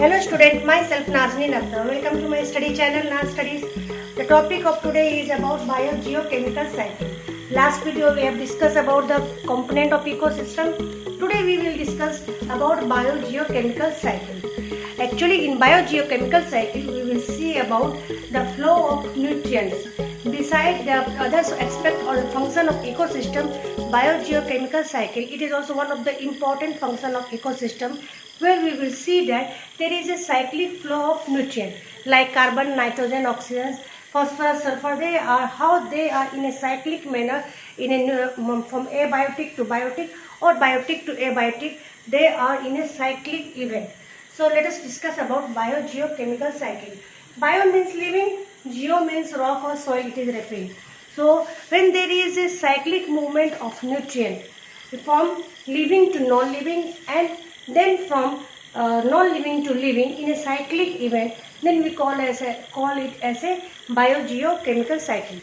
Hello student, myself Nazmi Akhtar. Welcome to my study channel Naz Studies. The topic of today is about biogeochemical cycle. Last video we have discussed about the component of ecosystem. Today we will discuss about biogeochemical cycle. Actually in biogeochemical cycle we will see about the flow of nutrients. Besides the other aspect or function of ecosystem, biogeochemical cycle, it is also one of the important function of ecosystem, where we will see that there is a cyclic flow of nutrients like carbon, nitrogen, oxygen, phosphorus, sulfur. They are how they are in a cyclic manner from abiotic to biotic or biotic to abiotic. They are in a cyclic event. So let us discuss about biogeochemical cycle. Bio means living, geo means rock or soil it is referring. So when there is a cyclic movement of nutrient from living to non-living and then from non-living to living in a cyclic event, then we call it as a biogeochemical cycle.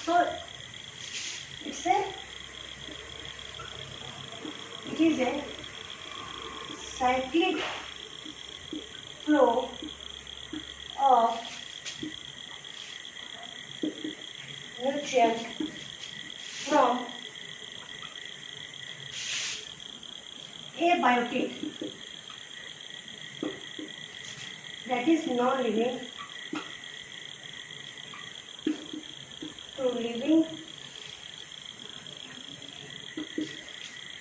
So it is a cyclic flow of nutrients from abiotic, that is non-living, to living,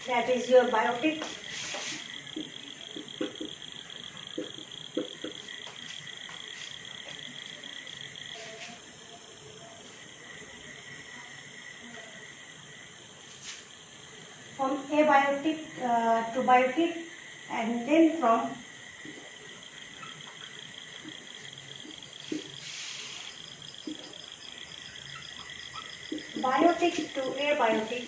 that is your biotic, from abiotic to biotic, and then from biotic to abiotic,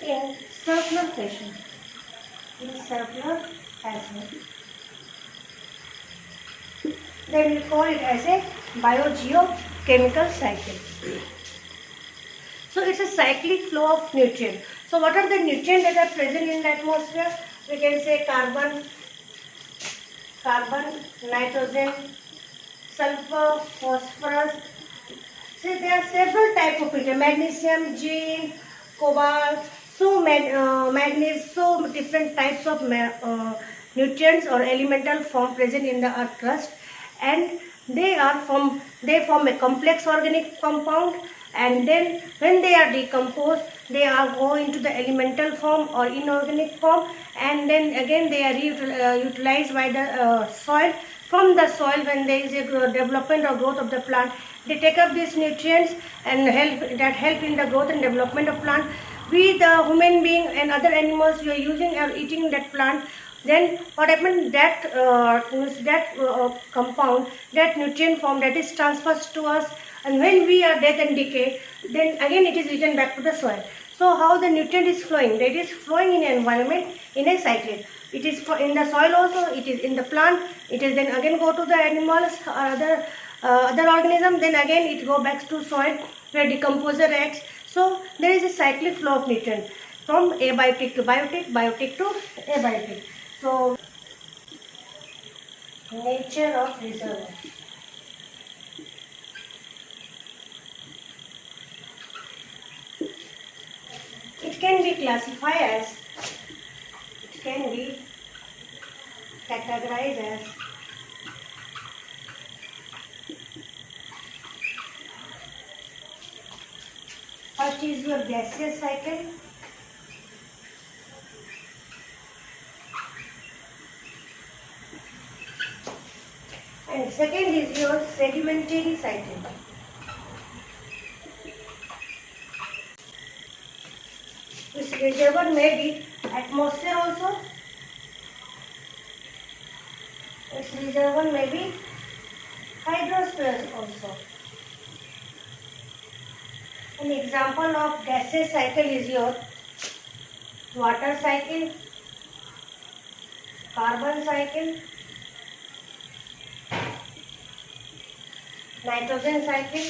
in circular fashion. Then we call it as a biogeochemical cycle. So it's a cyclic flow of nutrients. So what are the nutrients that are present in the atmosphere? We can say carbon, nitrogen, sulfur, phosphorus. So there are several types of nutrients: magnesium, zinc, cobalt, manganese, so different types of nutrients or elemental form present in the earth crust, and they form a complex organic compound, and then when they are decomposed they are go into the elemental form or inorganic form, and then again they are utilized by the soil. From the soil, when there is a development or growth of the plant, they take up these nutrients and help in the growth and development of plant. We, the human being and other animals, we are using or eating that plant. Then what happens, that compound, that nutrient form, that is transfers to us, and when we are dead and decay, then again it is returned back to the soil. So how the nutrient is flowing? That is flowing in an environment in a cycle. It is in the soil also, it is in the plant, it is then again go to the animals or other organism, then again it go back to soil where decomposer acts. So there is a cyclic flow of nutrient from abiotic to biotic, biotic to abiotic. So nature of reservoir. It can be classified as, it can be categorized as first is your gaseous cycle, and second is your sedimentary cycle. This reservoir may be atmosphere also. Its reservoir may be hydrosphere also. An example of gaseous cycle is your water cycle, carbon cycle, nitrogen cycle.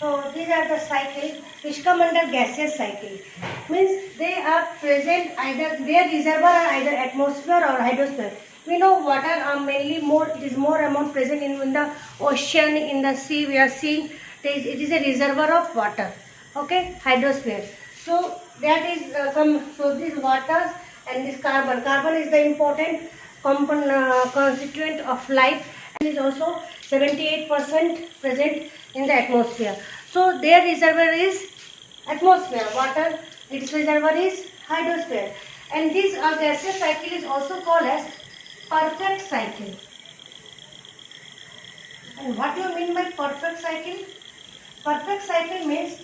So these are the cycles which come under gaseous cycle. Means they are present either their reservoir are either atmosphere or hydrosphere. We know water are mainly more. It is more amount present in the ocean, in the sea. We are seeing it is a reservoir of water. Okay, hydrosphere. So that is So these waters and this carbon. Carbon is the important constituent of life and is also 78% present in the atmosphere. So their reservoir is atmosphere, water, its reservoir is hydrosphere. And this gaseous cycle is also called as perfect cycle. And what do you mean by perfect cycle? Perfect cycle means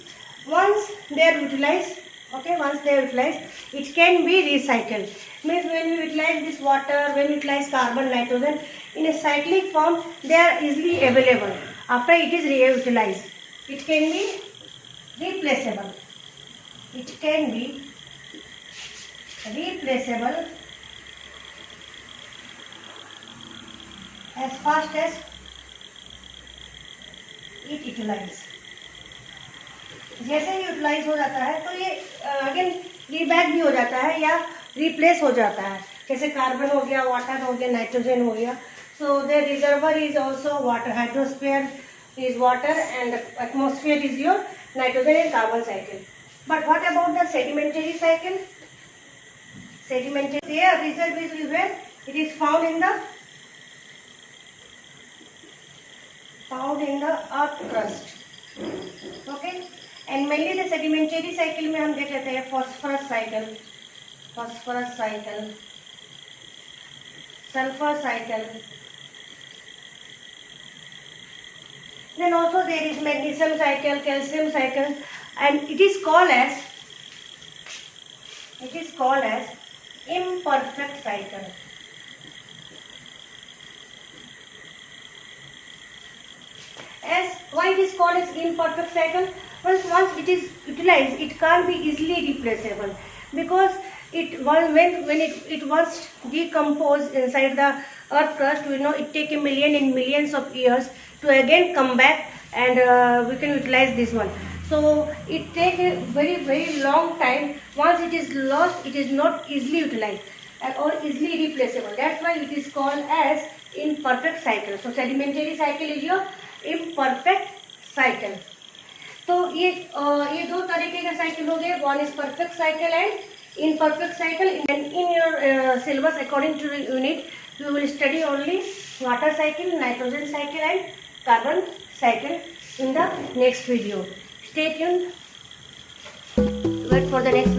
once they are utilized, it can be recycled. Means when we utilize this water, when we utilize carbon, nitrogen in a cyclic form, they are easily available. After it is reutilized, it can be replaceable. It can be replaceable as fast as it utilise. जैसे ही utilise हो जाता है तो ये again रीबैक भी हो जाता है या रिप्लेस हो जाता है. जैसे कार्बन हो गया, वाटर हो गया, नाइट्रोजन हो गया. So the reservoir is also water. Hydrosphere is water and the atmosphere is your nitrogen and carbon cycle. But what about the sedimentary cycle? Sedimentary, their reservoir is where it is found in the earth crust. Okay, and mainly the sedimentary cycle में हम देख लेते हैं phosphorus cycle, sulfur cycle. Then also there is magnesium cycle, calcium cycle, and it is called as imperfect cycle. As why it is called as imperfect cycle? Once it is utilized, it can't be easily replaceable because when it once decomposed inside the earth crust, we know it take a millions of years to again come back and we can utilize this one. So it takes a very long time. Once it is lost, it is not easily utilized or easily replaceable. That's why it is called as imperfect cycle. So sedimentary cycle is your imperfect cycle. तो ये दो तरीके का cycle हो गए. One is perfect cycle and imperfect cycle. And in your syllabus according to the unit, you will study only water cycle, nitrogen cycle and carbon cycle in the next video. Stay tuned. Wait for the next video.